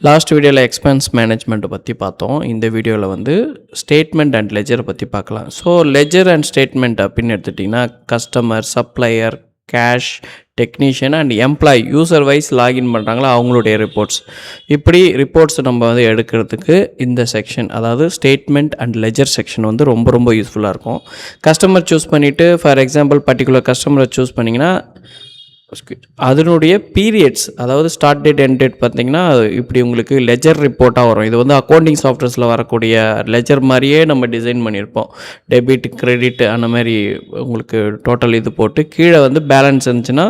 Last வீடியோவில் expense மேனேஜ்மெண்ட்டை பற்றி பார்த்தோம். இந்த வீடியோவில் வந்து ஸ்டேட்மெண்ட் அண்ட் லெஜரை பற்றி பார்க்கலாம். ஸோ லெஜர் அண்ட் ஸ்டேட்மெண்ட் அப்படின்னு எடுத்துட்டிங்கன்னா customer, supplier, cash, technician and employee user wise login பண்ணுறாங்களா அவங்களுடைய ரிப்போர்ட்ஸ். இப்படி ரிப்போர்ட்ஸ் நம்ம வந்து எடுக்கிறதுக்கு இந்த செக்ஷன், அதாவது ஸ்டேட்மெண்ட் அண்ட் லெஜர் செக்ஷன் வந்து ரொம்ப யூஸ்ஃபுல்லாக இருக்கும். கஸ்டமர் சூஸ் பண்ணிவிட்டு ஃபார் எக்ஸாம்பிள் பர்டிகுலர் கஸ்டமரை சூஸ் பண்ணிங்கன்னா அதனுடைய பீரியட்ஸ், அதாவது ஸ்டார்ட் டேட் எண்ட் டேட் பார்த்திங்கன்னா இப்படி உங்களுக்கு லெஜர் ரிப்போர்ட்டாக வரும். இது வந்து அக்கௌண்டிங் சாஃப்ட்வேர்ஸில் வரக்கூடிய லெஜர் மாதிரியே நம்ம டிசைன் பண்ணியிருப்போம். டெபிட், கிரெடிட் அந்த மாதிரி உங்களுக்கு டோட்டல் இது போட்டு கீழே வந்து பேலன்ஸ் இருந்துச்சுன்னா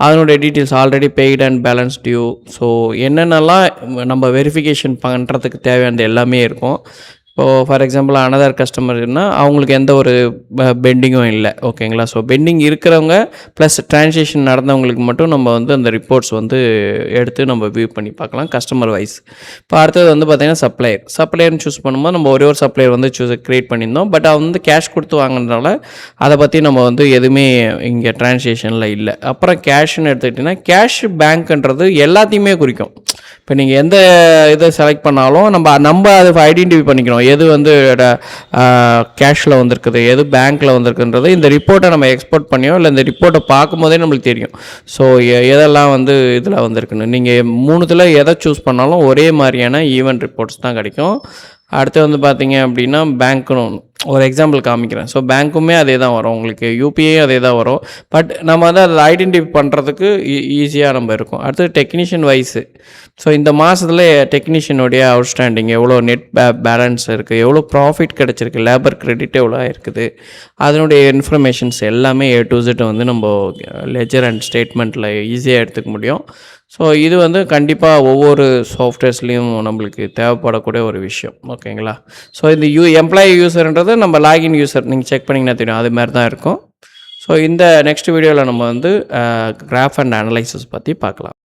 அதனுடைய details already paid and balance due, so என்னென்னலாம் நம்ம வெரிஃபிகேஷன் பண்ணுறதுக்கு தேவையானது எல்லாமே இருக்கும். இப்போது ஃபார் எக்ஸாம்பிள் அனதர் கஸ்டமர்னால் அவங்களுக்கு எந்த ஒரு பெண்டிங்கும் இல்லை, ஓகேங்களா. ஸோ பெண்டிங் இருக்கிறவங்க ப்ளஸ் ட்ரான்சாக்ஷன் நடந்தவங்களுக்கு மட்டும் நம்ம வந்து அந்த ரிப்போர்ட்ஸ் வந்து எடுத்து நம்ம வியூ பண்ணி பார்க்கலாம் கஸ்டமர் வைஸ். இப்போ அடுத்தது வந்து பார்த்திங்கன்னா சப்ளையர்னு சூஸ் பண்ணும்போது நம்ம ஒரே ஒரு சப்ளையர் வந்து க்ரியேட் பண்ணியிருந்தோம். பட் அவன் வந்து கேஷ் கொடுத்து வாங்கினதுனால அதை பற்றி நம்ம வந்து எதுவுமே இங்கே ட்ரான்சாக்ஷனில் இல்லை. அப்புறம் கேஷ்னு எடுத்துக்கிட்டிங்கன்னா கேஷ் பேங்க்ன்றது எல்லாத்தையுமே குறிக்கும். இப்போ நீங்கள் எந்த இதை செலக்ட் பண்ணாலும் நம்ம அதை ஐடென்டிஃபை பண்ணிக்கிறோம், எது வந்து கேஷில் வந்திருக்குது, எது பேங்க்கில் வந்திருக்குன்றது இந்த ரிப்போர்ட்டை நம்ம எக்ஸ்போர்ட் பண்ணியோ இல்லை இந்த ரிப்போர்ட்டை பார்க்கும்போதே நம்மளுக்கு தெரியும். ஸோ எதெல்லாம் வந்து இதில் வந்திருக்குன்னு நீங்கள் மூணுத்தில் எதை சூஸ் பண்ணாலும் ஒரே மாதிரியான ஈவெண்ட் ரிப்போர்ட்ஸ் தான் கிடைக்கும். அடுத்து வந்து பார்த்திங்க அப்படின்னா பேங்க்குன்னு ஒரு எக்ஸாம்பிள் காமிக்கிறேன். ஸோ பேங்க்குமே அதே தான் வரும், உங்களுக்கு யூபிஐ அதே தான் வரும். பட் நம்ம வந்து அதை ஐடென்டிஃபை பண்ணுறதுக்கு ஈஸியாக நம்ம இருக்கும். அடுத்து டெக்னீஷியன் வைஸு, ஸோ இந்த மாதத்தில் டெக்னீஷியனுடைய அவுட்ஸ்டாண்டிங் எவ்வளோ, நெட் பேலன்ஸ் இருக்குது, எவ்வளோ ப்ராஃபிட் கிடச்சிருக்கு, லேபர் கிரெடிட் எவ்வளோ இருக்குது, அதனுடைய இன்ஃபர்மேஷன்ஸ் எல்லாமே A to Z வந்து நம்ம லெஜர் அண்ட் ஸ்டேட்மெண்ட்டில் ஈஸியாக எடுத்துக்க முடியும். ஸோ இது வந்து கண்டிப்பாக ஒவ்வொரு சாஃப்ட்வேர்ஸ்லேயும் நம்மளுக்கு தேவைப்படக்கூடிய ஒரு விஷயம், ஓகேங்களா. ஸோ இந்த எம்ப்ளாயி யூசர்ன்றது நம்ம லாகின் யூசர் நீங்கள் செக் பண்ணிங்கன்னா தெரியும், அது மாதிரி தான் இருக்கும். ஸோ இந்த நெக்ஸ்ட் வீடியோவில் நம்ம வந்து கிராஃப் அண்ட் அனலைசிஸ் பற்றி பார்க்கலாம்.